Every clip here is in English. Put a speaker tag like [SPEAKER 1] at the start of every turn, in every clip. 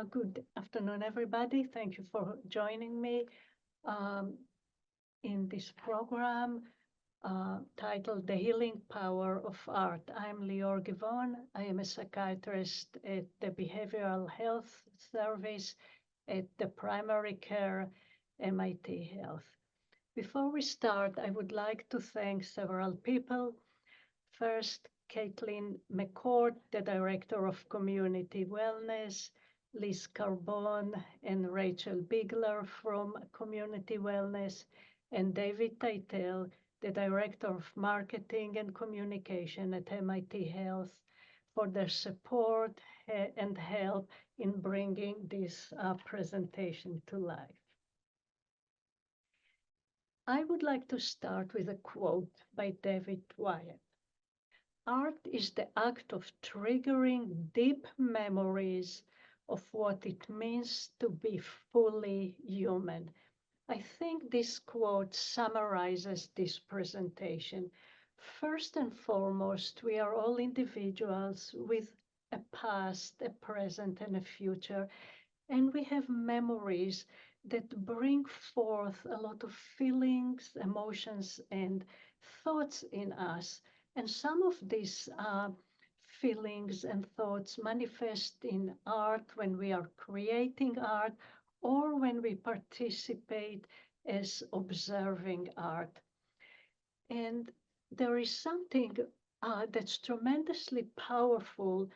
[SPEAKER 1] Good afternoon, everybody. Thank you for joining me um, in this program titled The Healing Power of Art. I'm Lior Givon. I am a psychiatrist at the Behavioral Health Service at the Primary Care MIT Health. Before we start, I would like to thank several people. First, Caitlin McCord, the Director of Community Wellness, Liz Carbone and Rachel Bigler from Community Wellness, and David Teitel, the Director of Marketing and Communication at MIT Health, for their support and help in bringing this presentation to life. I would like to start with a quote by David Wyatt. Art is the act of triggering deep memories of what it means to be fully human. I think this quote summarizes this presentation. First and foremost, we are all individuals with a past, a present, and a future, and we have memories that bring forth a lot of feelings, emotions, and thoughts in us. And some of these feelings and thoughts manifest in art when we are creating art or when we participate as observing art. And there is something that's tremendously powerful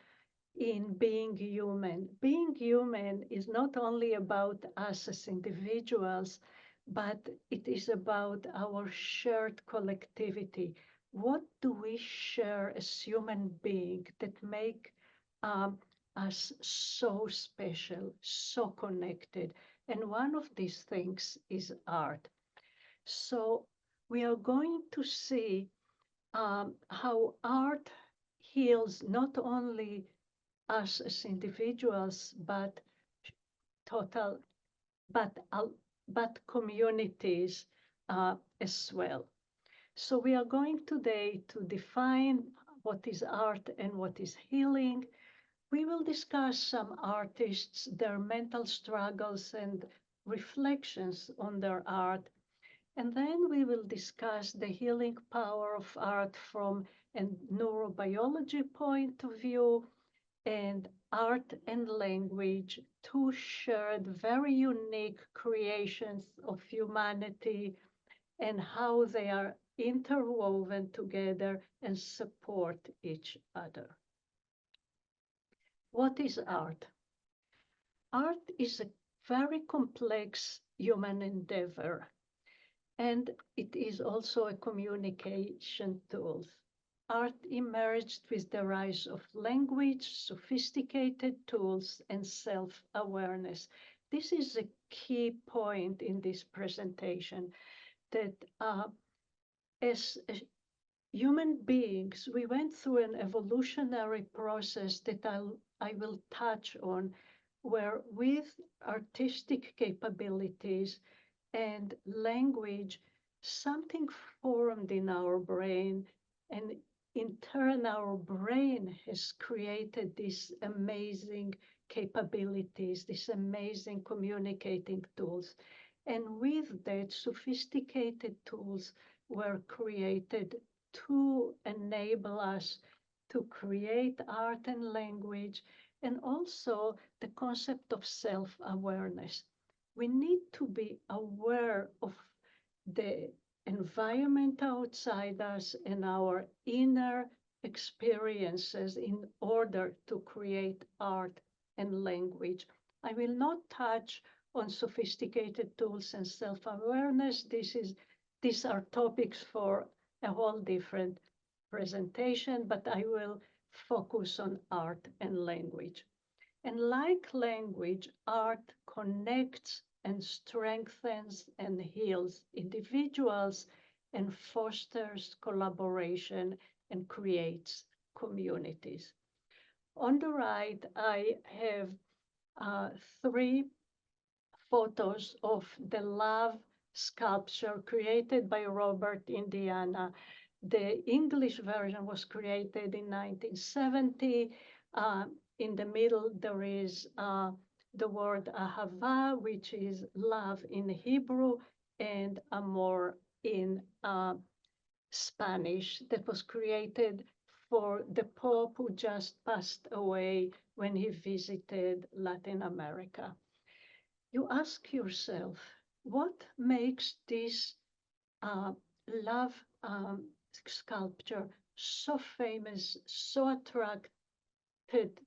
[SPEAKER 1] in being human. Being human is not only about us as individuals, but it is about our shared collectivity. What do we share as human beings that make us so special, so connected? And one of these things is art. So we are going to see how art heals not only us as individuals, but total, but but communities as well. So we are going today to define what is art and what is healing. We will discuss some artists, their mental struggles and reflections on their art. And then we will discuss the healing power of art from a neurobiology point of view, and art and language, two shared, very unique creations of humanity, and how they are interwoven together and support each other. What is art? Art is a very complex human endeavor, and it is also a communication tool. Art emerged with the rise of language, sophisticated tools, and self-awareness. This is a key point in this presentation, that as human beings, we went through an evolutionary process that I will touch on, where with artistic capabilities and language, something formed in our brain, and in turn, our brain has created these amazing capabilities, these amazing communicating tools. And with that, sophisticated tools were created to enable us to create art and language, and also the concept of self-awareness. We need to be aware of the environment outside us and our inner experiences in order to create art and language. I will not touch on sophisticated tools and self-awareness. These are topics for a whole different presentation, but I will focus on art and language. And like language, art connects and strengthens and heals individuals and fosters collaboration and creates communities. On the right, I have three photos of the love sculpture created by Robert Indiana. The English version was created in 1970. In the middle, there is the word ahava, which is love in Hebrew, and amor in Spanish, that was created for the Pope who just passed away when he visited Latin America. You ask yourself, what makes this uh, love sculpture so famous, so attracted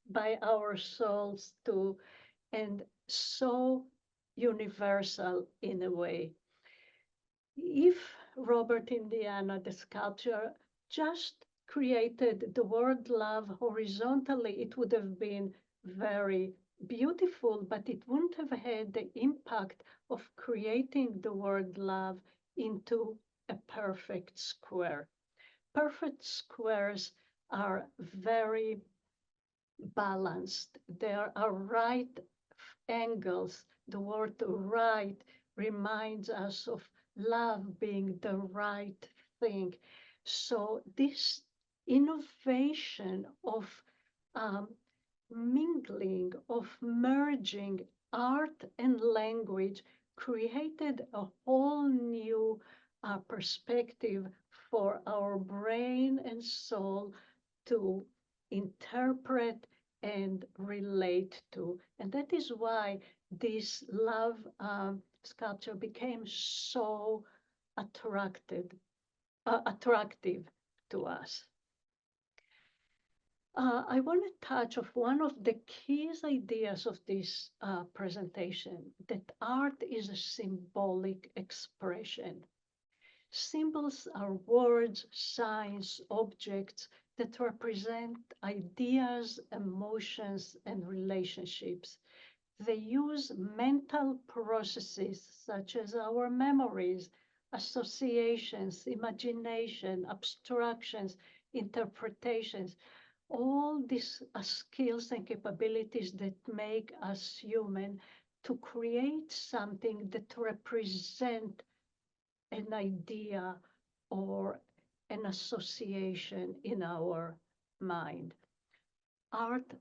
[SPEAKER 1] by our souls to, and so universal in a way? If Robert Indiana, the sculptor, just created the word love horizontally, it would have been very beautiful, but it wouldn't have had the impact of creating the word love into a perfect square. Perfect squares are very balanced. There are right angles. The word right reminds us of love being the right thing. So this innovation of um, mingling, of merging art and language created a whole new perspective for our brain and soul to interpret and relate to. And that is why this love sculpture became so attractive to us. I want to touch of one of the key ideas of this presentation, that art is a symbolic expression. Symbols are words, signs, objects that represent ideas, emotions, and relationships. They use mental processes such as our memories, associations, imagination, abstractions, interpretations, all these skills and capabilities that make us human to create something that represent an idea or an association in our mind. Art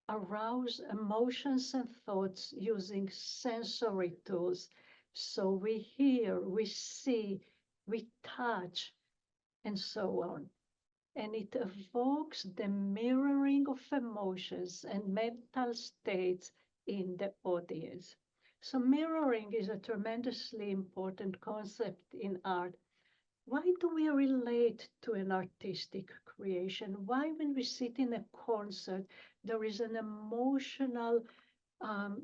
[SPEAKER 1] arouse emotions and thoughts using sensory tools. So we hear, we see, we touch, and so on. And it evokes the mirroring of emotions and mental states in the audience. So mirroring is a tremendously important concept in art. Why do we relate to an artistic creation? Why, when we sit in a concert, there is an emotional um,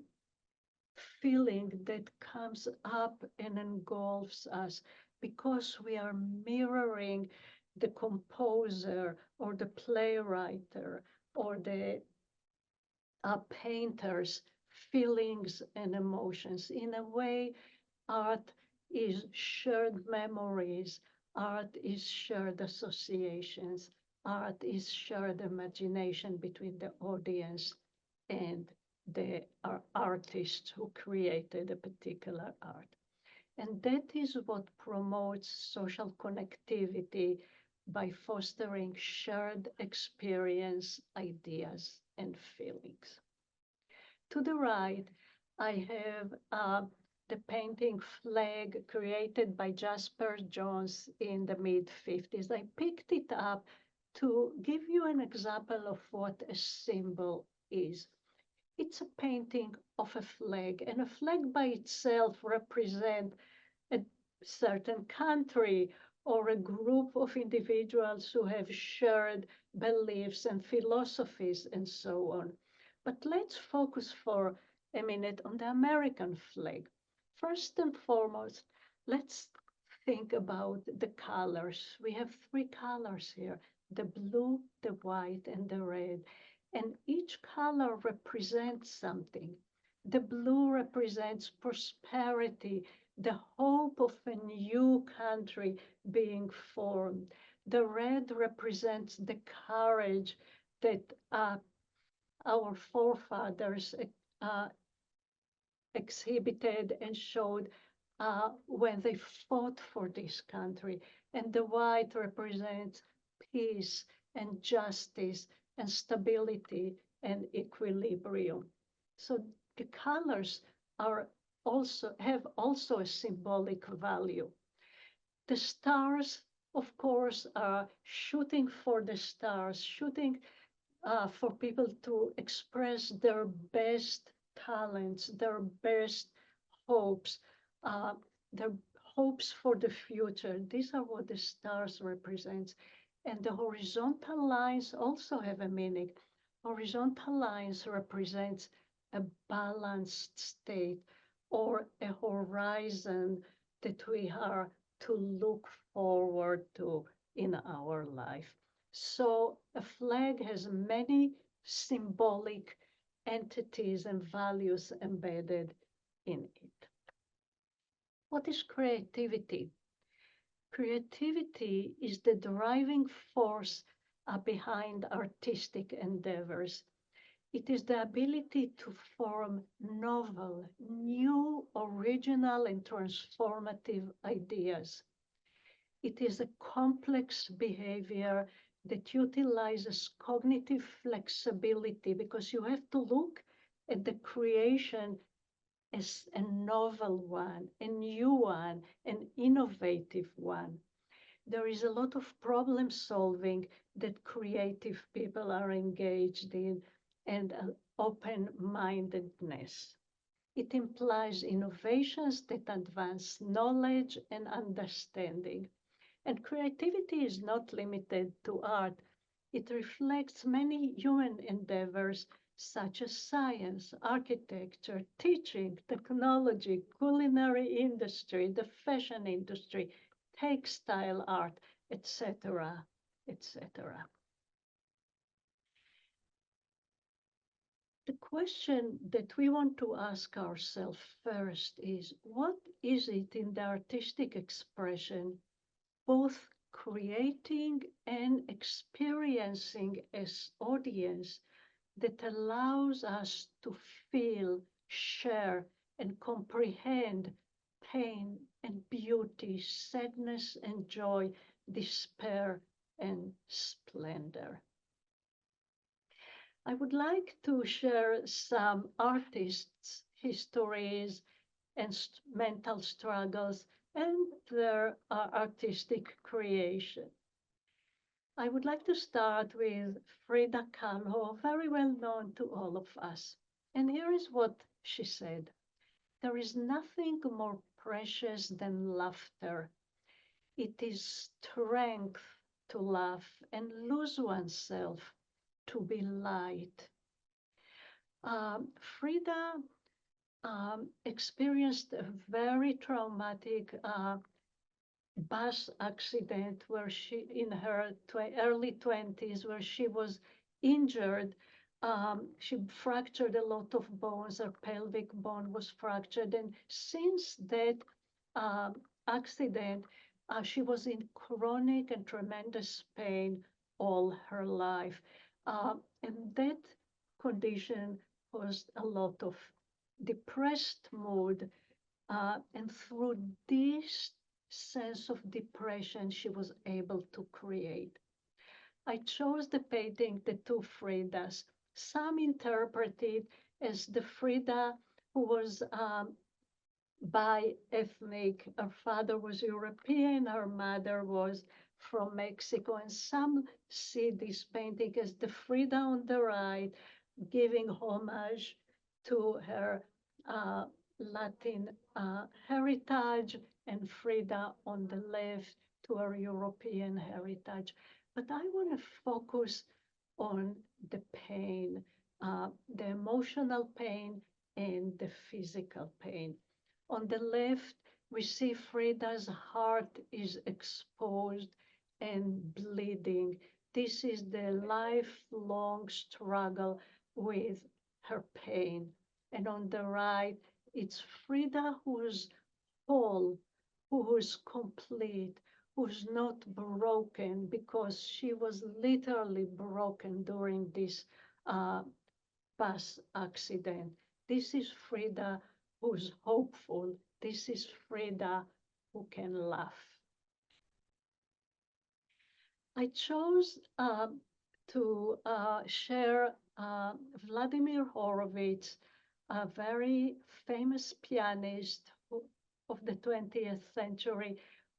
[SPEAKER 1] feeling that comes up and engulfs us? Because we are mirroring the composer or the playwright or the painter's feelings and emotions. In a way, art is shared memories, art is shared associations, art is shared imagination between the audience and the artist who created a particular art. And that is what promotes social connectivity by fostering shared experience, ideas, and feelings. To the right, I have the painting Flag created by Jasper Johns in the mid-50s. I picked it up to give you an example of what a symbol is. It's a painting of a flag, and a flag by itself represents a certain country or a group of individuals who have shared beliefs and philosophies and so on. But let's focus for a minute on the American flag. First and foremost, let's think about the colors. We have three colors here, the blue, the white, and the red. And each color represents something. The blue represents prosperity, the hope of a new country being formed. The red represents the courage that our forefathers uh, exhibited and showed when they fought for this country. And the white represents peace and justice and stability and equilibrium. So the colors are have also a symbolic value. The stars, of course, are shooting for the stars, shooting for people to express their best talents, their best hopes, uh, their hopes for the future. These are what the stars represent. And the horizontal lines also have a meaning. Horizontal lines represent a balanced state or a horizon that we are to look forward to in our life. So a flag has many symbolic entities and values embedded in it. What is creativity? Creativity is the driving force behind artistic endeavors. It is the ability to form novel, new, original, and transformative ideas. It is a complex behavior that utilizes cognitive flexibility because you have to look at the creation as a novel one, a new one, an innovative one. There is a lot of problem solving that creative people are engaged in and open mindedness. It implies innovations that advance knowledge and understanding. And creativity is not limited to art. It reflects many human endeavors such as science, architecture, teaching, technology, culinary industry, the fashion industry, textile art, etc., etc. The question that we want to ask ourselves first is, what is it in the artistic expression, both creating and experiencing as audience, that allows us to feel, share, and comprehend pain and beauty, sadness and joy, despair and splendor? I would like to share some artists' histories and mental struggles and their artistic creation. I would like to start with Frida Kahlo, very well known to all of us. And here is what she said. There is nothing more precious than laughter. It is strength to laugh and lose oneself, to be light. Frida experienced a very traumatic bus accident where she, in her early 20s, where she was injured. She fractured a lot of bones. Her pelvic bone was fractured. And since that accident, she was in chronic and tremendous pain all her life. And that condition caused a lot of depressed mood. And through this sense of depression, she was able to create. I chose the painting, The Two Fridas. Some interpret it as the Frida who was bi-ethnic. Her father was European, her mother was from Mexico. And some see this painting as the Frida on the right, giving homage to her Latin heritage, and Frida on the left to her European heritage. But I want to focus on the pain, the emotional pain and the physical pain. On the left, we see Frida's heart is exposed and bleeding. This is the lifelong struggle with her pain. And on the right, it's Frida who's whole, who's complete, who's not broken because she was literally broken during this uh, bus accident. This is Frida who's hopeful. This is Frida who can laugh. I chose to share Vladimir Horowitz, a very famous pianist of the 20th century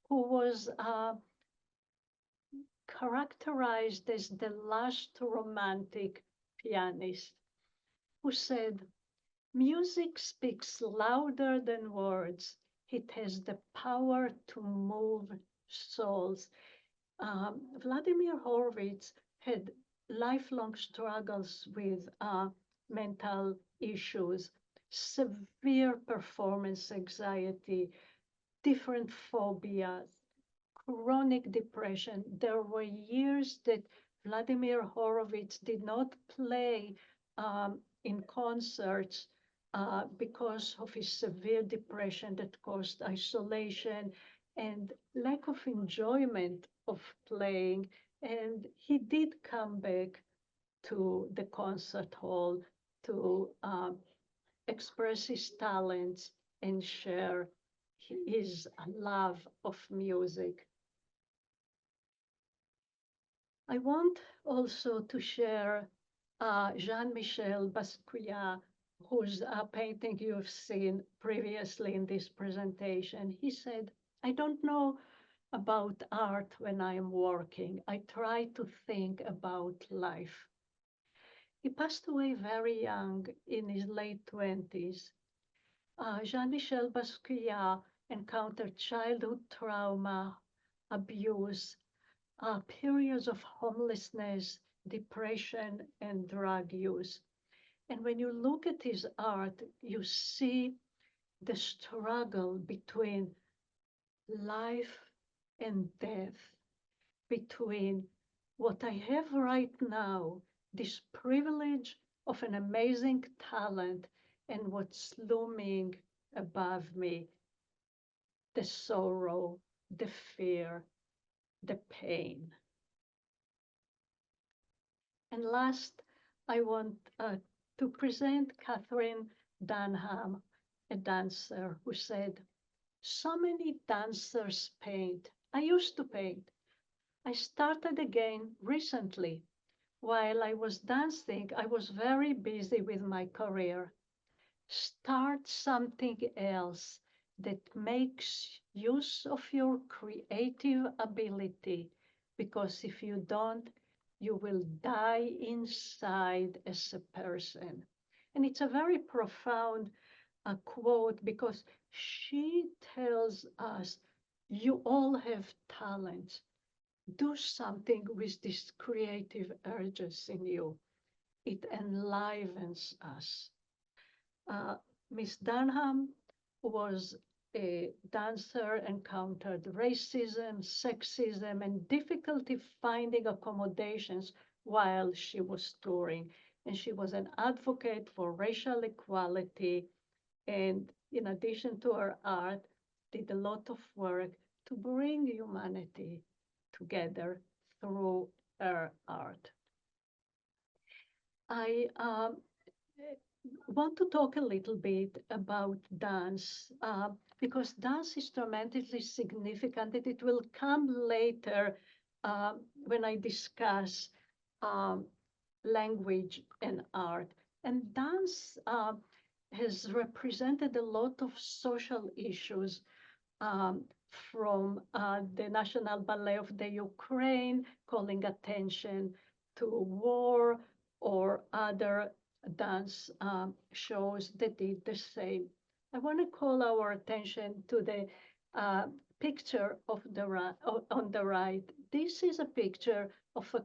[SPEAKER 1] who was characterized as the last romantic pianist, who said, "Music speaks louder than words. It has the power to move souls." Vladimir Horowitz had lifelong struggles with mental issues, severe performance anxiety, different phobias, chronic depression. There were years that Vladimir Horowitz did not play in concerts because of his severe depression that caused isolation and lack of enjoyment of playing. And he did come back to the concert hall to express his talents and share his love of music. I want also to share Jean-Michel Basquiat, whose painting you've seen previously in this presentation. He said, "I don't know about art when I am working. I try to think about life." He passed away very young, in his late 20s. Jean-Michel Basquiat encountered childhood trauma, abuse, periods of homelessness, depression, and drug use. And when you look at his art, you see the struggle between life and death, between what I have right now, this privilege of an amazing talent, and what's looming above me, the sorrow, the fear, the pain. And last, I want to present Catherine Dunham, a dancer who said, "So many dancers paint. I used to paint. I started again recently. While I was dancing, I was very busy with my career. Start something else that makes use of your creative ability, because if you don't, you will die inside as a person." And it's a very profound quote, because she tells us, you all have talents. Do something with these creative urges in you. It enlivens us. Uh, Miss Dunham was a dancer, encountered racism, sexism, and difficulty finding accommodations while she was touring. And she was an advocate for racial equality. And in addition to her art, did a lot of work to bring humanity together through her art. I want to talk a little bit about dance, because dance is tremendously significant, and it will come later when I discuss um, language and art. And dance has represented a lot of social issues, um, from the National Ballet of the Ukraine calling attention to war, or other dance shows that did the same. I want to call our attention to the picture of the on the right. This is a picture of a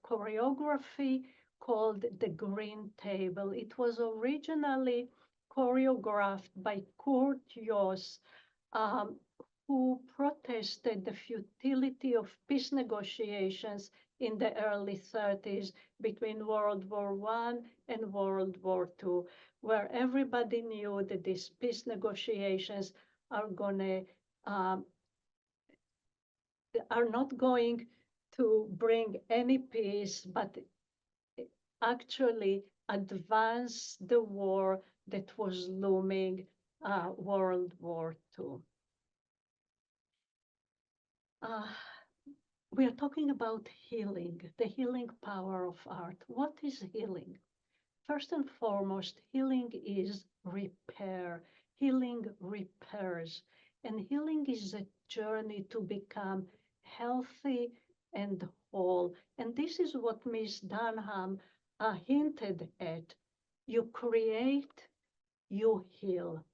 [SPEAKER 1] choreography called the Green Table. It was originally choreographed by Kurt Jooss, um, who protested the futility of peace negotiations in the early 30s between World War I and World War II, where everybody knew that these peace negotiations are gonna are not going to bring any peace, but actually advance the war that was looming, World War II. Uh, we are talking about healing, the healing power of art. What is healing? First and foremost, healing is repair. Healing repairs. And healing is a journey to become healthy and whole. And this is what Ms. Dunham hinted at. You create, you heal.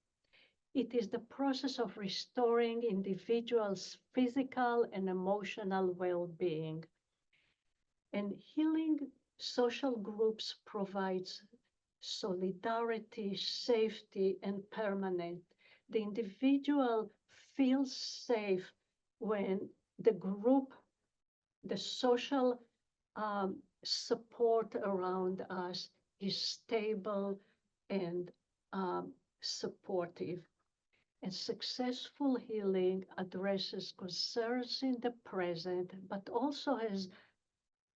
[SPEAKER 1] It is the process of restoring individuals' physical and emotional well-being. And healing social groups provides solidarity, safety, and permanent. The individual feels safe when the group, the social support around us is stable and supportive. And successful healing addresses concerns in the present, but also has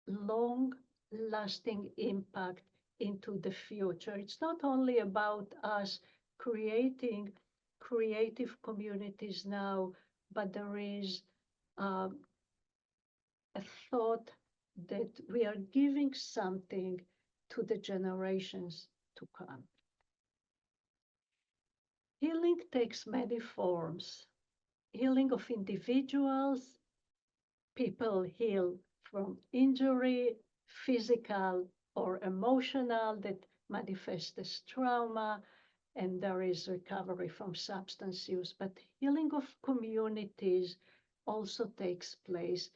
[SPEAKER 1] long lasting impact into the future. It's not only about us creating creative communities now, but there is um, a thought that we are giving something to the generations to come. Healing takes many forms. Healing of individuals, people heal from injury, physical or emotional, that manifests as trauma, and there is recovery from substance use. But healing of communities also takes place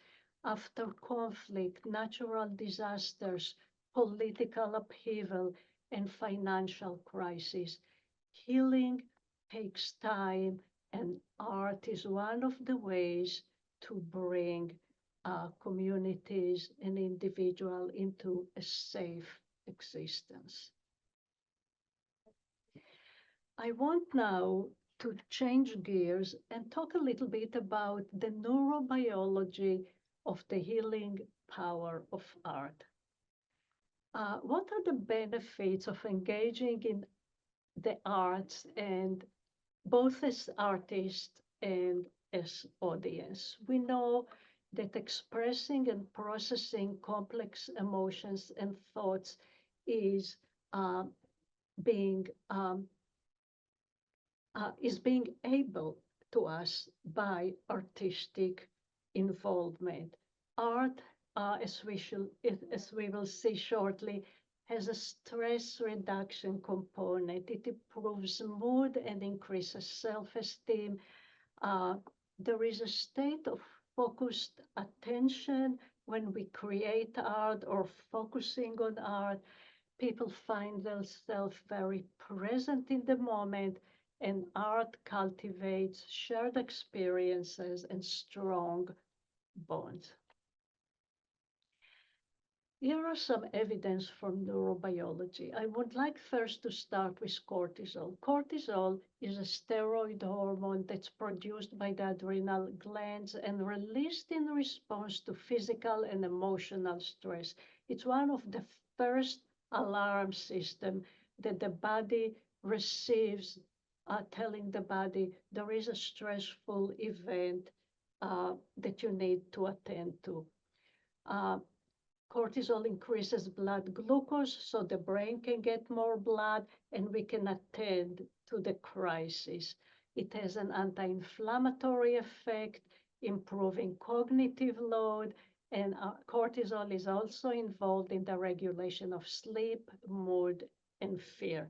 [SPEAKER 1] after conflict, natural disasters, political upheaval, and financial crisis. Healing takes time, and art is one of the ways to bring communities and individual into a safe existence. I want now to change gears and talk a little bit about the neurobiology of the healing power of art. What are the benefits of engaging in the arts, and both as artists and as audience? We know that expressing and processing complex emotions and thoughts is uh, being able to us by artistic involvement. Art, as we will see shortly, has a stress reduction component. It improves mood and increases self-esteem. Uh, there is a state of focused attention when we create art or focusing on art. People find themselves very present in the moment, and art cultivates shared experiences and strong bonds. Here are some evidence from neurobiology. I would like first to start with cortisol. Cortisol is a steroid hormone that's produced by the adrenal glands and released in response to physical and emotional stress. It's one of the first alarm system that the body receives, telling the body there is a stressful event that you need to attend to. Uh, Cortisol increases blood glucose so the brain can get more blood and we can attend to the crisis. It has an anti-inflammatory effect, improving cognitive load, and cortisol is also involved in the regulation of sleep, mood, and fear.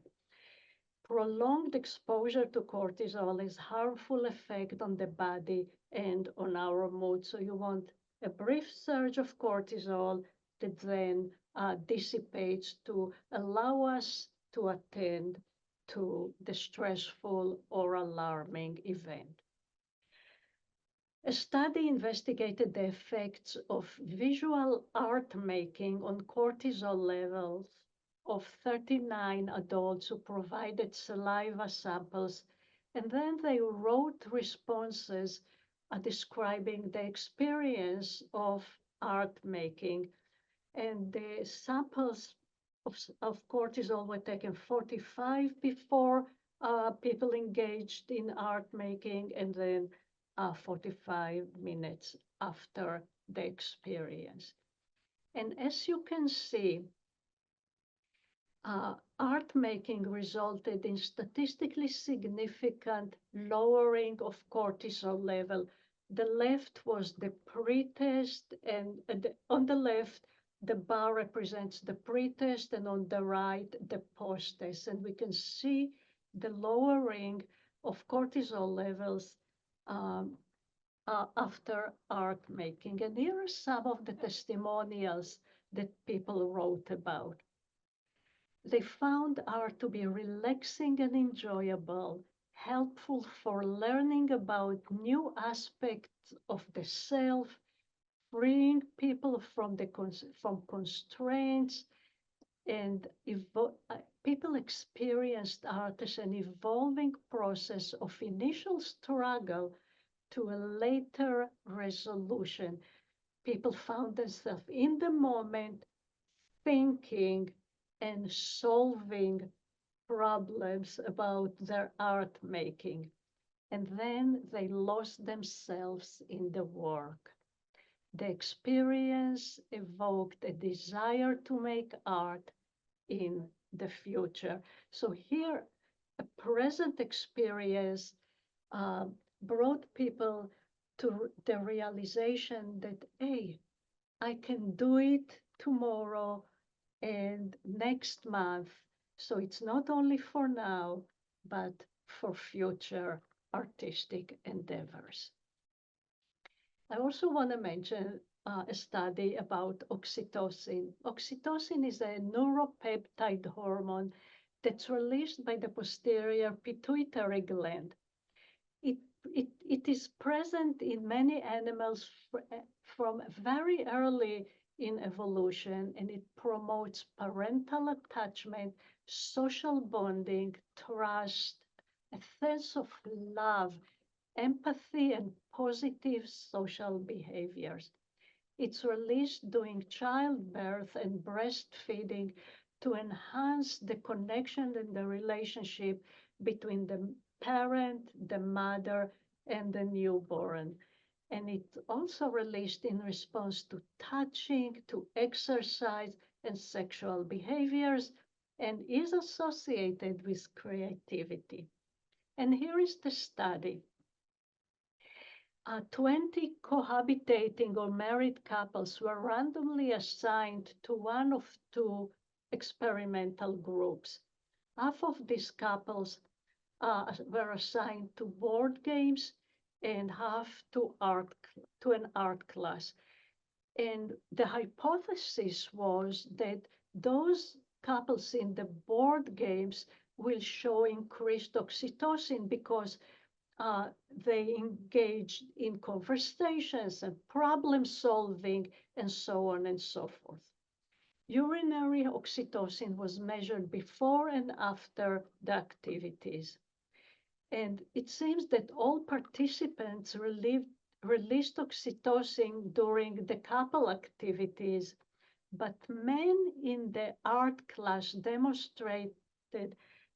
[SPEAKER 1] Prolonged exposure to cortisol has harmful effect on the body and on our mood. So you want a brief surge of cortisol that then dissipates to allow us to attend to the stressful or alarming event. A study investigated the effects of visual art making on cortisol levels of 39 adults who provided saliva samples, and then they wrote responses describing the experience of art making. And the samples of cortisol were taken 45 before people engaged in art making, and then 45 minutes after the experience. And as you can see, Art making resulted in statistically significant lowering of cortisol level. The left was the pre-test, and on the left, the bar represents the pre-test, and on the right, the post-test. And we can see the lowering of cortisol levels um, after art making. And here are some of the testimonials that people wrote about. They found art to be relaxing and enjoyable, helpful for learning about new aspects of the self, freeing people from from constraints, and people experienced art as an evolving process of initial struggle to a later resolution. People found themselves in the moment thinking and solving problems about their art making. And then they lost themselves in the work. The experience evoked a desire to make art in the future. So here, a present experience uh, brought people to the realization that, hey, I can do it tomorrow and next month. So it's not only for now, but for future artistic endeavors. I also want to mention a study about oxytocin. Oxytocin is a neuropeptide hormone that's released by the posterior pituitary gland. It, it is present in many animals from very early in evolution, and it promotes parental attachment, social bonding, trust, a sense of love, empathy, and positive social behaviors. It's released during childbirth and breastfeeding to enhance the connection and the relationship between the parent, the mother, and the newborn. And it's also released in response to touching, to exercise, and sexual behaviors, and is associated with creativity. And here is the study. 20 cohabitating or married couples were randomly assigned to one of two experimental groups. Half of these couples were assigned to board games and half to an art class. And the hypothesis was that those couples in the board games will show increased oxytocin because they engaged in conversations and problem solving and so on and so forth. Urinary oxytocin was measured before and after the activities. And it seems that all participants released oxytocin during the couple activities, but men in the art class demonstrated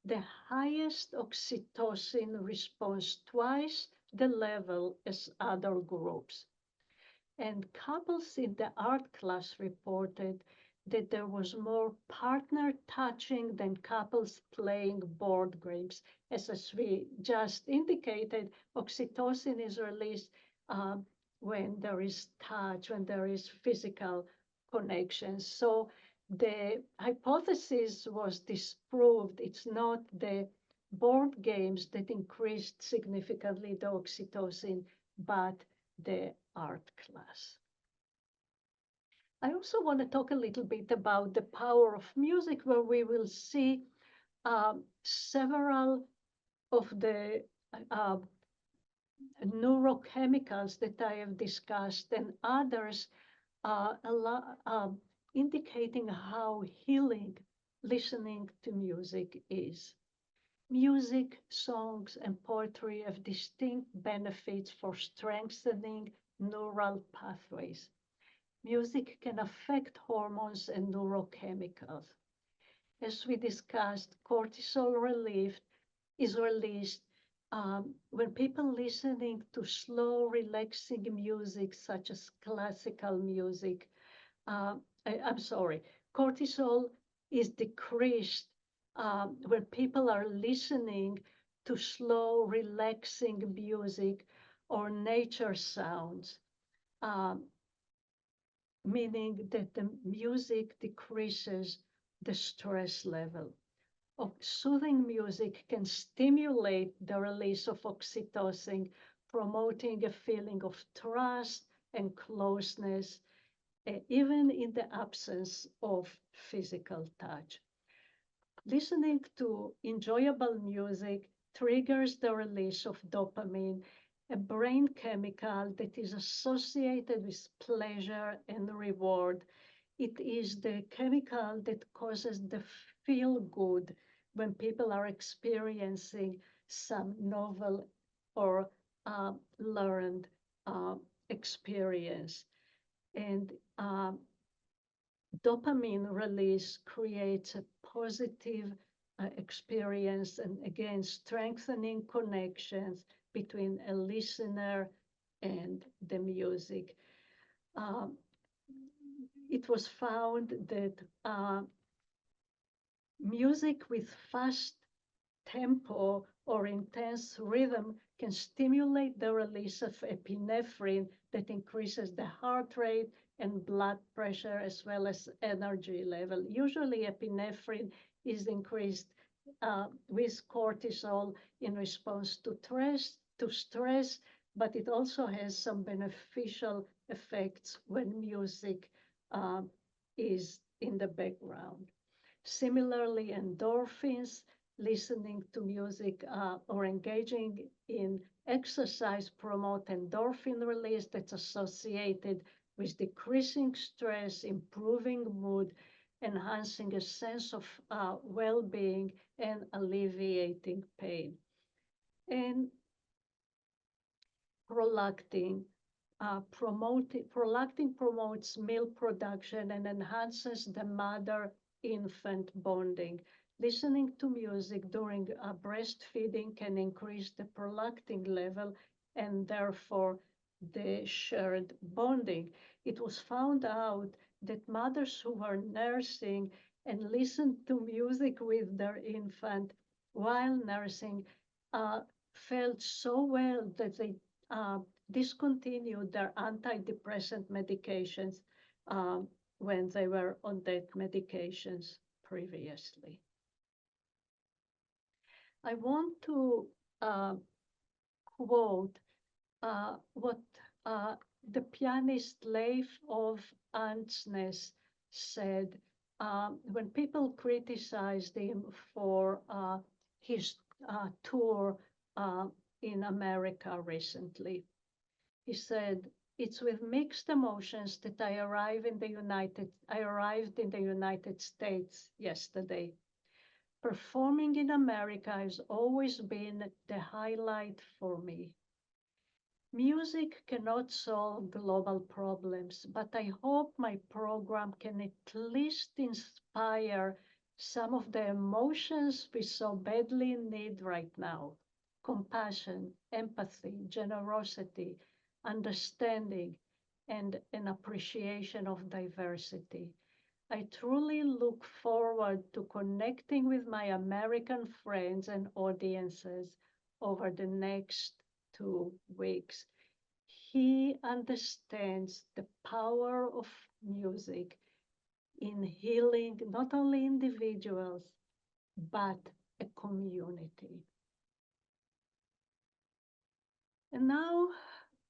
[SPEAKER 1] the highest oxytocin response, twice the level as other groups. And couples in the art class reported that there was more partner touching than couples playing board games. As we just indicated, oxytocin is released when there is touch, when there is physical connection. So the hypothesis was disproved. It's not the board games that increased significantly the oxytocin, but the art class. I also want to talk a little bit about the power of music, where we will see several of the uh, neurochemicals that I have discussed and others indicating how healing listening to music is. Music, songs, and poetry have distinct benefits for strengthening neural pathways. Music can affect hormones and neurochemicals. As we discussed, cortisol relief is released when people listening to slow, relaxing music, such as classical music. I'm sorry, cortisol is decreased when people are listening to slow, relaxing music or nature sounds, um, meaning that the music decreases the stress level. Soothing music can stimulate the release of oxytocin, promoting a feeling of trust and closeness, even in the absence of physical touch. Listening to enjoyable music triggers the release of dopamine, a brain chemical that is associated with pleasure and reward. It is the chemical that causes the feel good when people are experiencing some novel or learned experience. And dopamine release creates a positive experience and again strengthening connections between a listener and the music. Um, it was found that music with fast tempo or intense rhythm can stimulate the release of epinephrine that increases the heart rate and blood pressure as well as energy level. Usually epinephrine is increased with cortisol in response to stress, but it also has some beneficial effects when music is in the background. Similarly, endorphins, listening to music or engaging in exercise promote endorphin release that's associated with decreasing stress, improving mood, enhancing a sense of well-being, and alleviating pain. And prolactin, prolactin promotes milk production and enhances the mother-infant bonding. Listening to music during breastfeeding can increase the prolactin level and therefore the shared bonding. It was found out that mothers who were nursing and listened to music with their infant while nursing uh, felt so well that they uh, discontinued their antidepressant medications when they were on that medications previously. I want to uh, quote what the pianist Leif of Ansnes said when people criticized him for his tour in America recently. He said, "It's with mixed emotions that I arrived in the United States yesterday. Performing in America has always been the highlight for me. Music cannot solve global problems, but I hope my program can at least inspire some of the emotions we so badly need right now: compassion, empathy, generosity, understanding, and an appreciation of diversity. I truly look forward to connecting with my American friends and audiences over the next 2 weeks." He understands the power of music in healing not only individuals, but a community. And now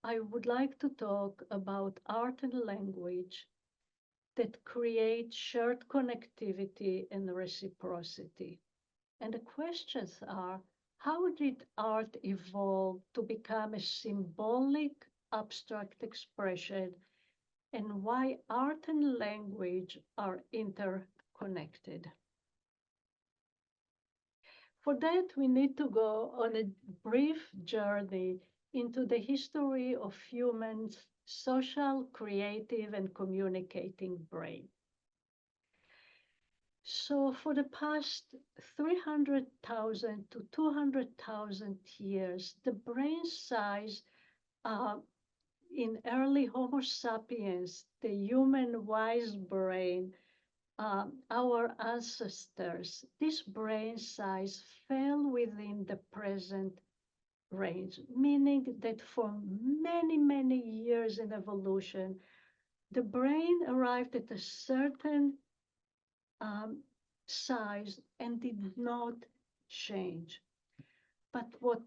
[SPEAKER 1] I would like to talk about art and language that create shared connectivity and reciprocity. And the questions are, how did art evolve to become a symbolic, abstract expression, and why art and language are interconnected? For that, we need to go on a brief journey into the history of humans' social, creative, and communicating brain. So for the past 300,000 to 200,000 years, the brain size in early Homo sapiens, the human wise brain, our ancestors, this brain size fell within the present range, meaning that for many, many years in evolution, the brain arrived at a certain um, size and did not change. But what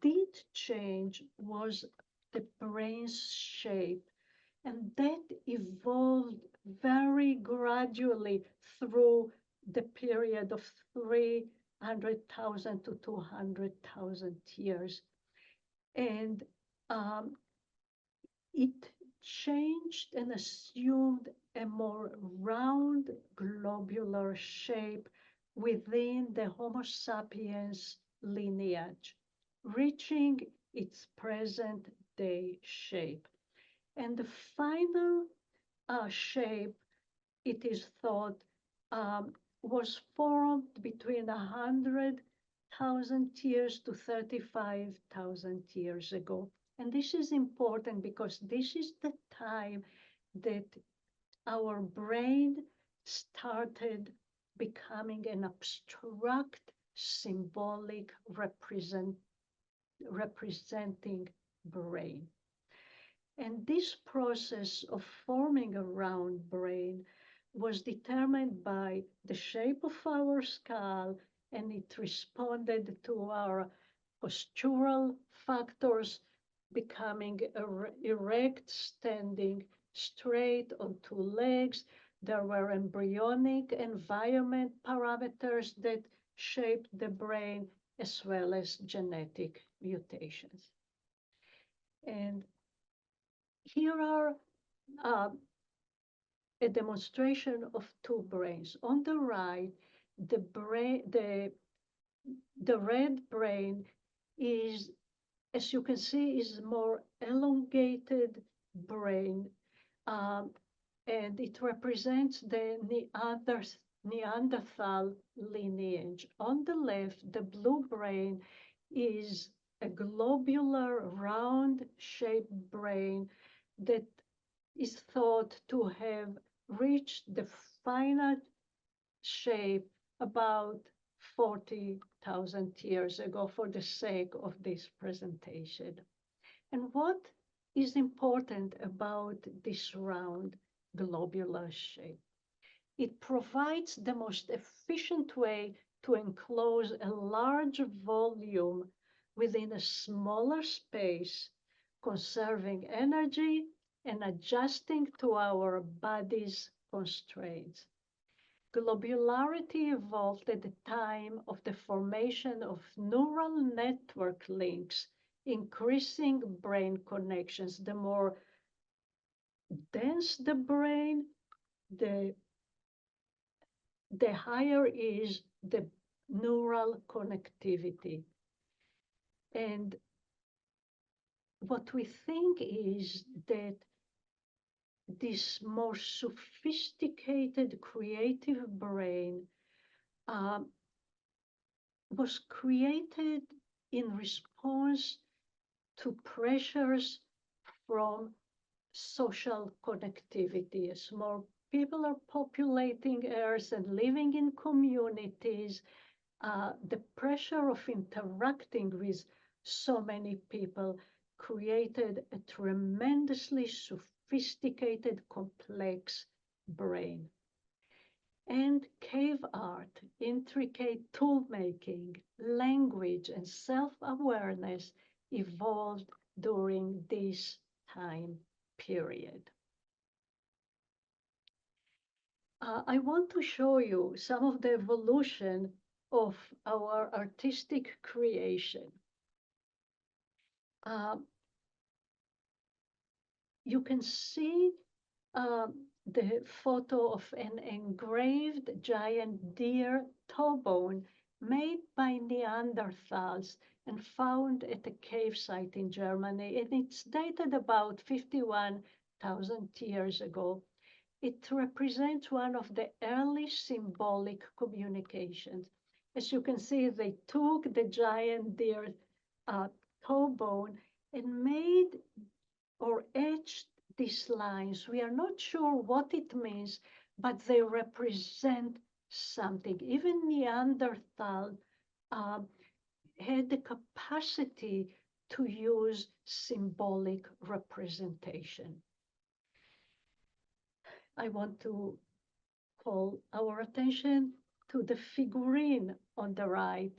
[SPEAKER 1] did change was the brain's shape, and that evolved very gradually through the period of 300,000 to 200,000 years. And um, it changed and assumed a more round globular shape within the Homo sapiens lineage, reaching its present day shape. And the final shape, it is thought, was formed between 100,000 years to 35,000 years ago. And this is important because this is the time that our brain started becoming an abstract, symbolic representing brain. And this process of forming a round brain was determined by the shape of our skull, and it responded to our postural factors, becoming erect, standing straight on two legs. There were embryonic environment parameters that shaped the brain, as well as genetic mutations. And here are uh, a demonstration of two brains. On the right, the red brain is, as you can see, is more elongated brain, um, and it represents the Neanderthal lineage. On the left, the blue brain is a globular, round-shaped brain that is thought to have reached the final shape about 40,000 years ago for the sake of this presentation. And what is important about this round globular shape? It provides the most efficient way to enclose a large volume within a smaller space, conserving energy and adjusting to our body's constraints. Globularity evolved at the time of the formation of neural network links, increasing brain connections. The more dense the brain, the higher is the neural connectivity. And what we think is that this more sophisticated creative brain was created in response to pressures from social connectivity. As more people are populating Earth and living in communities, the pressure of interacting with so many people created a tremendously sophisticated, complex brain. And cave art, intricate tool making, language, and self-awareness evolved during this time period. I want to show you some of the evolution of our artistic creation. You can see the photo of an engraved giant deer toe bone made by Neanderthals and found at a cave site in Germany. And it's dated about 51,000 years ago. It represents one of the early symbolic communications. As you can see, they took the giant deer toe bone and made or etched these lines. We are not sure what it means, but they represent something. Even Neanderthal um, had the capacity to use symbolic representation. I want to call our attention to the figurine on the right.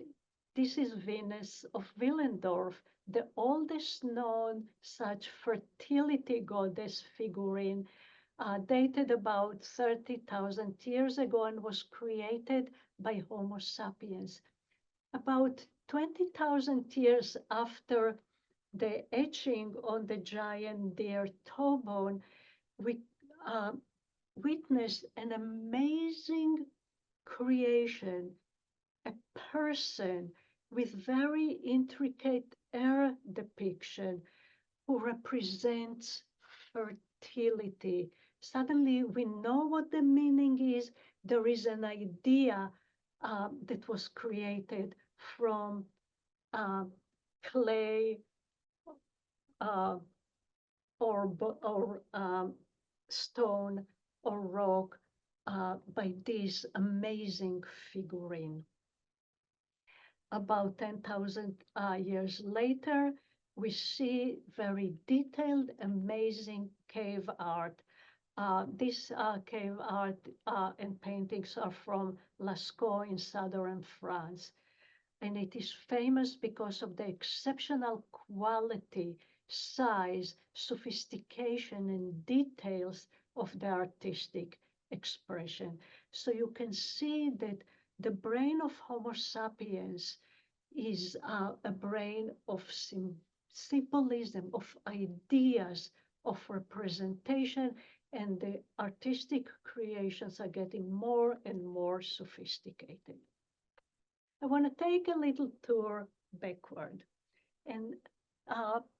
[SPEAKER 1] This is Venus of Willendorf, the oldest known such fertility goddess figurine, dated about 30,000 years ago and was created by Homo sapiens. About 20,000 years after the etching on the giant deer toe bone, we uh, witnessed an amazing creation, a person with very intricate air depiction who represents fertility. Suddenly, we know what the meaning is. There is an idea that was created from uh, clay uh, or stone or rock by this amazing figurine. About 10,000 years later, we see very detailed, amazing cave art. This cave art and paintings are from Lascaux in southern France. And it is famous because of the exceptional quality, size, sophistication, and details of the artistic expression. So you can see that the brain of Homo sapiens is a brain of symbolism, of ideas, of representation, and the artistic creations are getting more and more sophisticated. I want to take a little tour backward and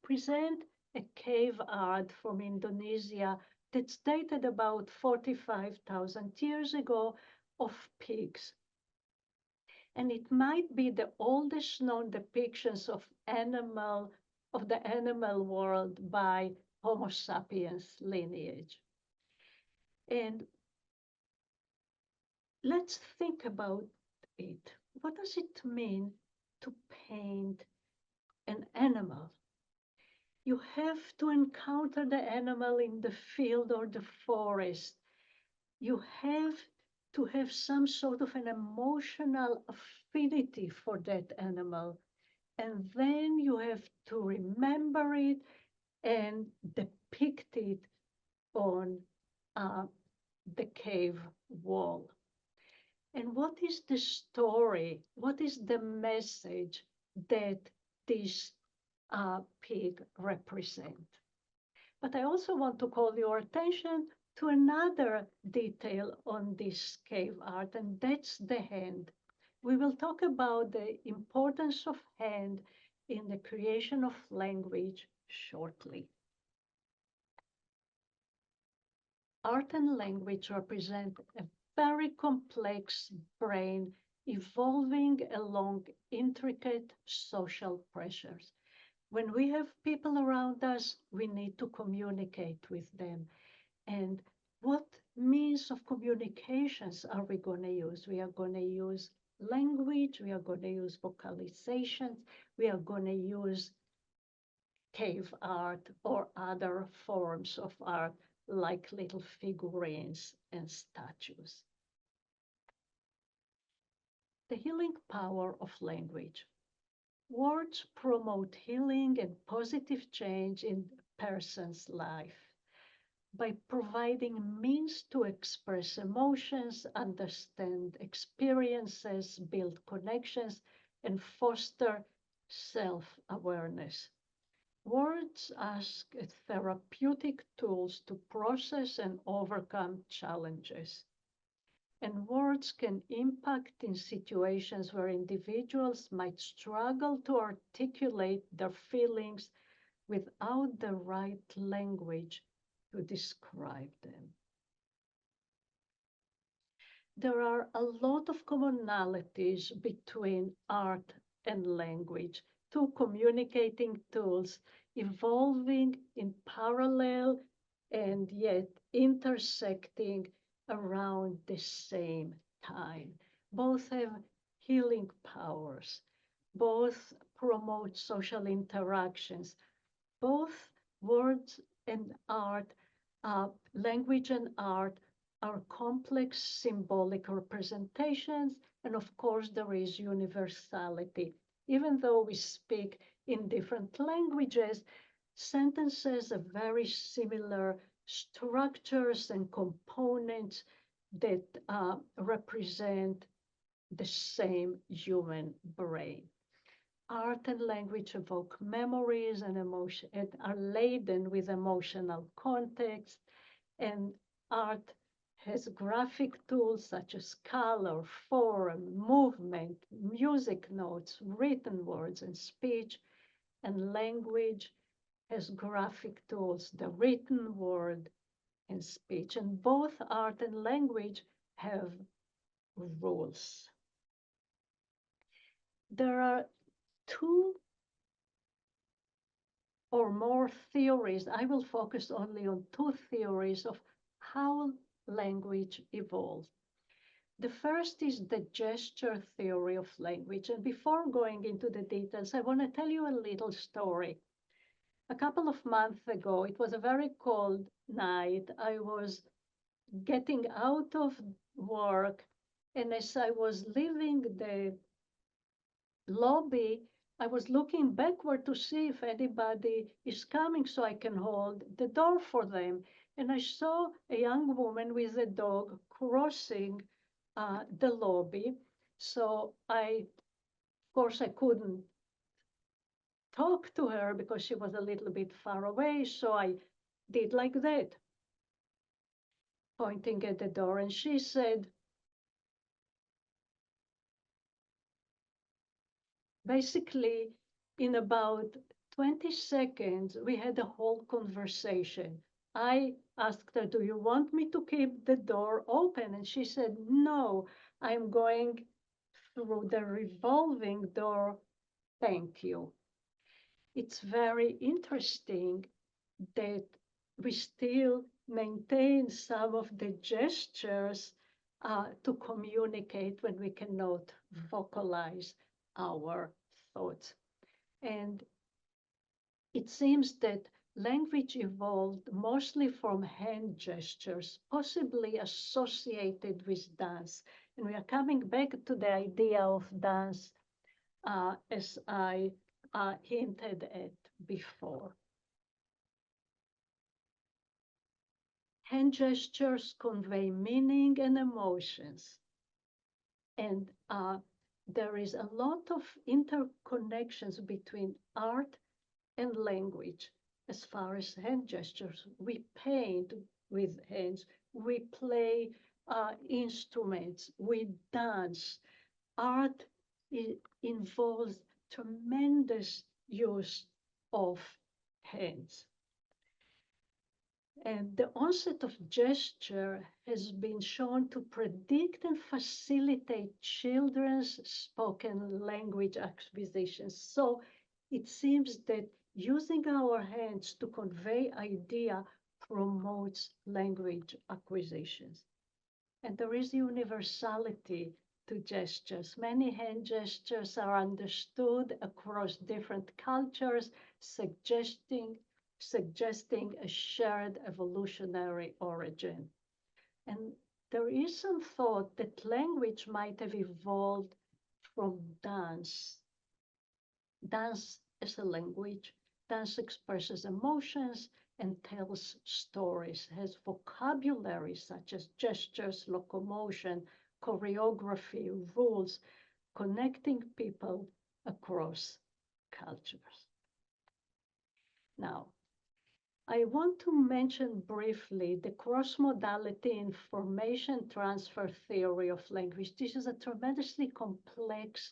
[SPEAKER 1] present a cave art from Indonesia that's dated about 45,000 years ago of pigs. And it might be the oldest known depictions of the animal world by Homo sapiens lineage. And let's think about it. What does it mean to paint an animal? You have to encounter the animal in the field or the forest. You have to have some sort of an emotional affinity for that animal. And then you have to remember it and depict it on the cave wall. And what is the story? What is the message that this pig represent? But I also want to call your attention to another detail on this cave art, and that's the hand. We will talk about the importance of hand in the creation of language shortly. Art and language represent a very complex brain evolving along intricate social pressures. When we have people around us, we need to communicate with them. And what means of communications are we going to use? We are going to use language, we are going to use vocalizations, we are going to use cave art or other forms of art like little figurines and statues. The healing power of language. Words promote healing and positive change in a person's life by providing means to express emotions, understand experiences, build connections, and foster self-awareness. Words ask therapeutic tools to process and overcome challenges. And words can impact in situations where individuals might struggle to articulate their feelings without the right language to describe them. There are a lot of commonalities between art and language, two communicating tools evolving in parallel and yet intersecting around the same time. Both have healing powers. Both promote social interactions. Both words and art, language and art, are complex symbolic representations. And of course, there is universality. Even though we speak in different languages, sentences have very similar structures and components that represent the same human brain. Art and language evoke memories and emotion and are laden with emotional context. And art has graphic tools such as color, form, movement, music notes, written words, and speech. And language has graphic tools, the written word and speech. And both art and language have rules. There are two or more theories. I will focus only on two theories of how language evolved. The first is the gesture theory of language. And before going into the details, I want to tell you a little story. A couple of months ago, it was a very cold night. I was getting out of work, and as I was leaving the lobby, I was looking backward to see if anybody is coming so I can hold the door for them. And I saw a young woman with a dog crossing the lobby. So of course, I couldn't talk to her because she was a little bit far away. So I did like that, pointing at the door. And she said, basically, in about 20 seconds, we had a whole conversation. I asked her, do you want me to keep the door open? And she said, no, I'm going through the revolving door. Thank you. It's very interesting that we still maintain some of the gestures to communicate when we cannot vocalize our thoughts. And it seems that language evolved mostly from hand gestures, possibly associated with dance. And we are coming back to the idea of dance as I hinted at before. Hand gestures convey meaning and emotions. And there is a lot of interconnections between art and language as far as hand gestures. We paint with hands, we play instruments, we dance. Art involves tremendous use of hands. And the onset of gesture has been shown to predict and facilitate children's spoken language acquisitions. So it seems that using our hands to convey idea promotes language acquisitions. And there is universality to gestures. Many hand gestures are understood across different cultures, suggesting a shared evolutionary origin. And there is some thought that language might have evolved from dance. Dance as a language. Dance expresses emotions and tells stories, has vocabulary such as gestures, locomotion, choreography, rules, connecting people across cultures. Now, I want to mention briefly the cross-modality information transfer theory of language. This is a tremendously complex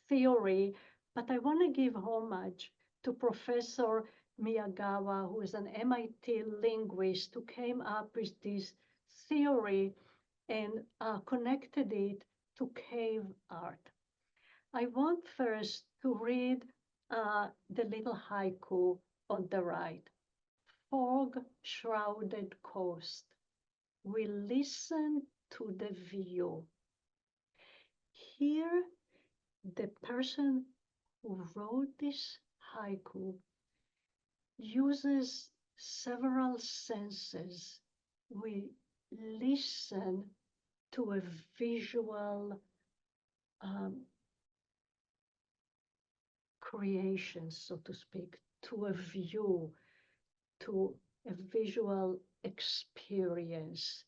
[SPEAKER 1] theory, but I want to give homage to Professor Miyagawa, who is an MIT linguist who came up with this theory and connected it to cave art. I want first to read the little haiku on the right. Fog shrouded coast, we listen to the view. Here, the person who wrote this haiku uses several senses. We listen to a visual creation, so to speak, to a view, to a visual experience.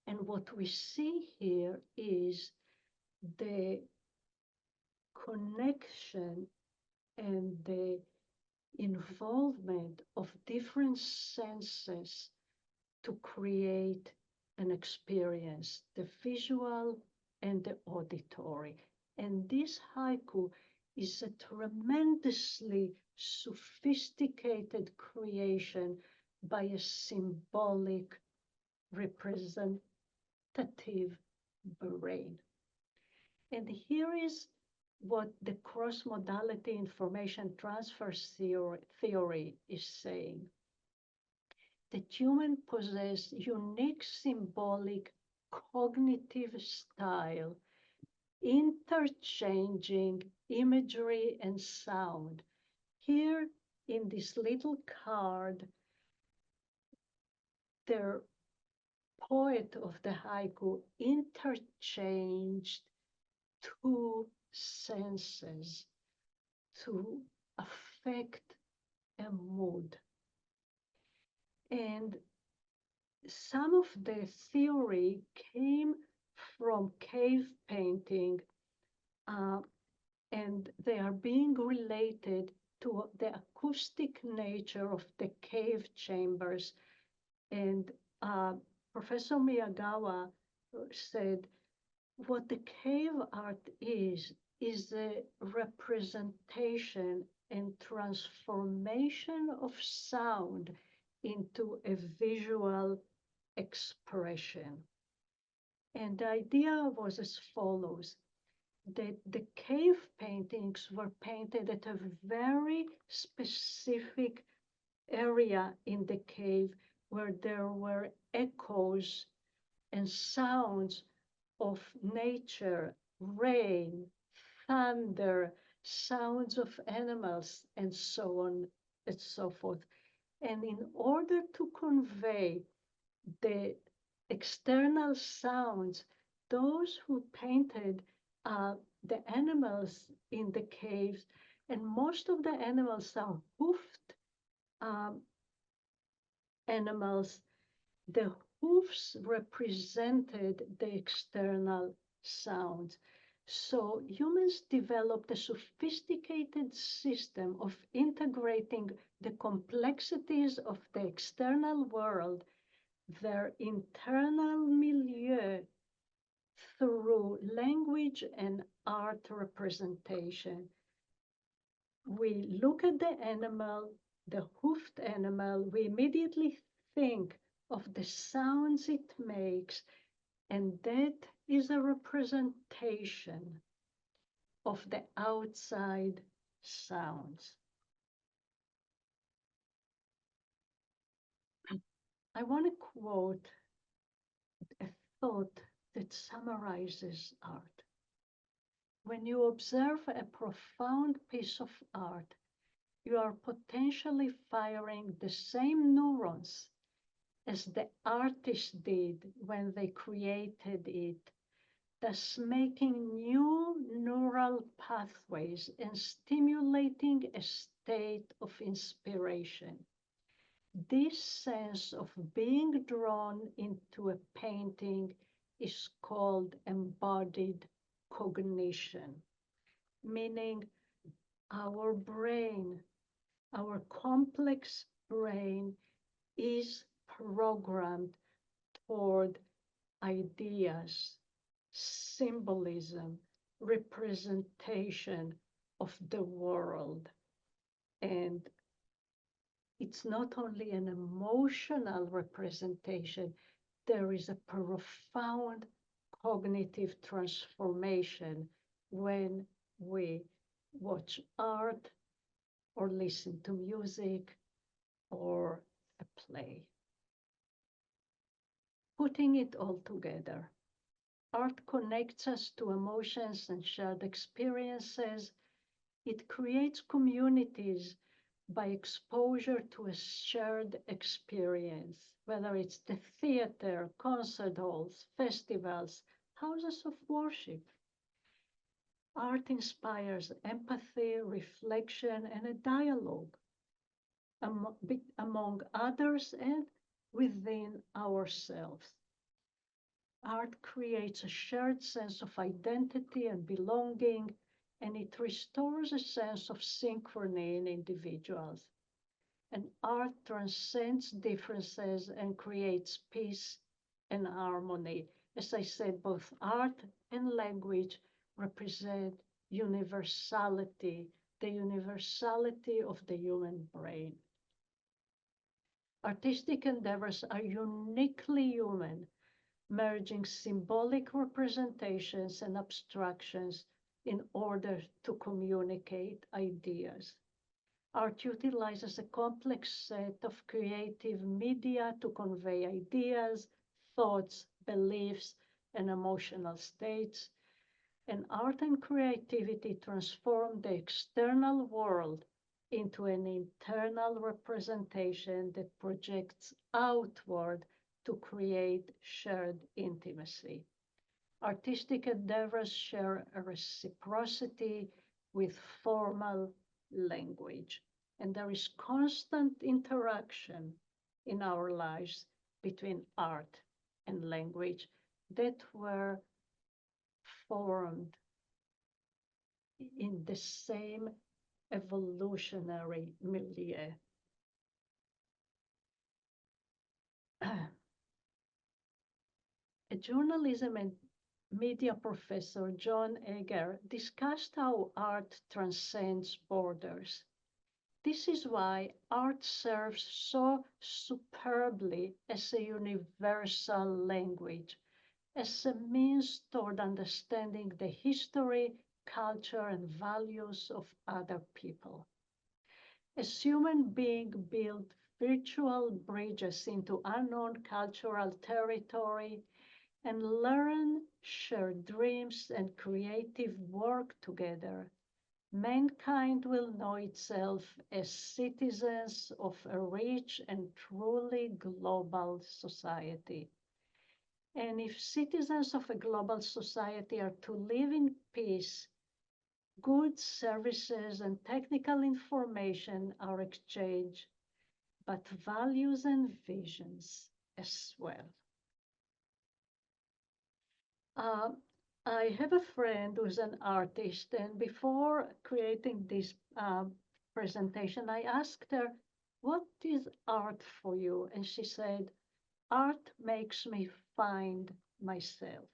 [SPEAKER 1] And what we see here is the connection and the involvement of different senses to create an experience, the visual and the auditory. And this haiku is a tremendously sophisticated creation by a symbolic representative brain. And here is what the cross-modality information transfer theory is saying. That humans possess unique symbolic cognitive style, interchanging imagery and sound. Here in this little card, the poet of the haiku interchanged two senses to affect a mood. And some of the theory came from cave painting, and they are being related to the acoustic nature of the cave chambers. And Professor Miyagawa said, what the cave art is a representation and transformation of sound into a visual expression. And the idea was as follows, that the cave paintings were painted at a very specific area in the cave where there were echoes and sounds of nature, rain, thunder, sounds of animals, and so on and so forth. And in order to convey the external sounds, those who painted the animals in the caves, and most of the animals are hoofed animals, the hoofs represented the external sounds. So humans developed a sophisticated system of integrating the complexities of the external world, their internal milieu, through language and art representation. We look at the animal, the hoofed animal, we immediately think of the sounds it makes, and that is a representation of the outside sounds. I want to quote a thought that summarizes art. When you observe a profound piece of art, you are potentially firing the same neurons as the artist did when they created it, thus making new neural pathways and stimulating a state of inspiration. This sense of being drawn into a painting is called embodied cognition, meaning our brain, our complex brain is programmed toward ideas, symbolism, representation of the world. And it's not only an emotional representation, there is a profound cognitive transformation when we watch art or listen to music or a play. Putting it all together, art connects us to emotions and shared experiences. It creates communities by exposure to a shared experience, whether it's the theater, concert halls, festivals, houses of worship. Art inspires empathy, reflection, and a dialogue among others and within ourselves. Art creates a shared sense of identity and belonging, and it restores a sense of synchrony in individuals. And art transcends differences and creates peace and harmony. As I said, both art and language represent universality, the universality of the human brain. Artistic endeavors are uniquely human, merging symbolic representations and abstractions in order to communicate ideas. Art utilizes a complex set of creative media to convey ideas, thoughts, beliefs, and emotional states. And art and creativity transform the external world into an internal representation that projects outward to create shared intimacy. Artistic endeavors share a reciprocity with formal language, and there is constant interaction in our lives between art and language that were formed in the same evolutionary milieu. A journalism and media professor, John Eger, discussed how art transcends borders. This is why art serves so superbly as a universal language, as a means toward understanding the history, culture, and values of other people. As human beings build virtual bridges into unknown cultural territory and learn, share dreams, and creative work together, mankind will know itself as citizens of a rich and truly global society. And if citizens of a global society are to live in peace, goods, services, and technical information are exchanged, but values and visions as well. Uh, I have a friend who's an artist, and before creating this presentation, I asked her, "What is art for you?" And she said, "Art makes me find myself."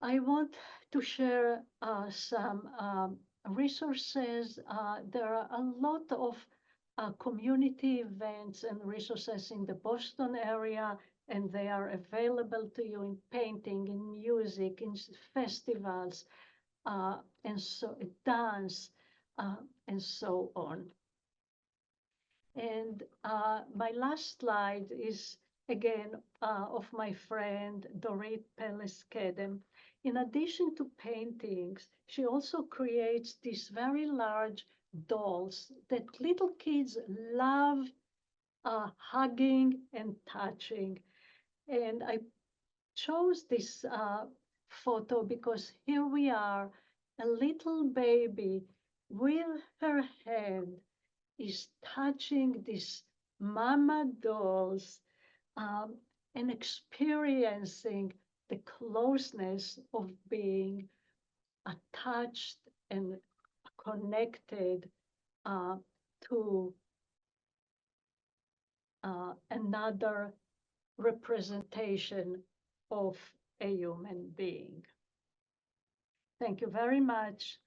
[SPEAKER 1] I want to share some resources. There are a lot of community events and resources in the Boston area, and they are available to you in painting, in music, in festivals, and so dance, and so on. And my last slide is again of my friend Dorit Peleskedem. In addition to paintings, she also creates these very large dolls that little kids love hugging and touching. And I chose this photo because here we are, a little baby with her hand is touching these mama dolls um, and experiencing the closeness of being attached and connected uh, to another representation of a human being. Thank you very much.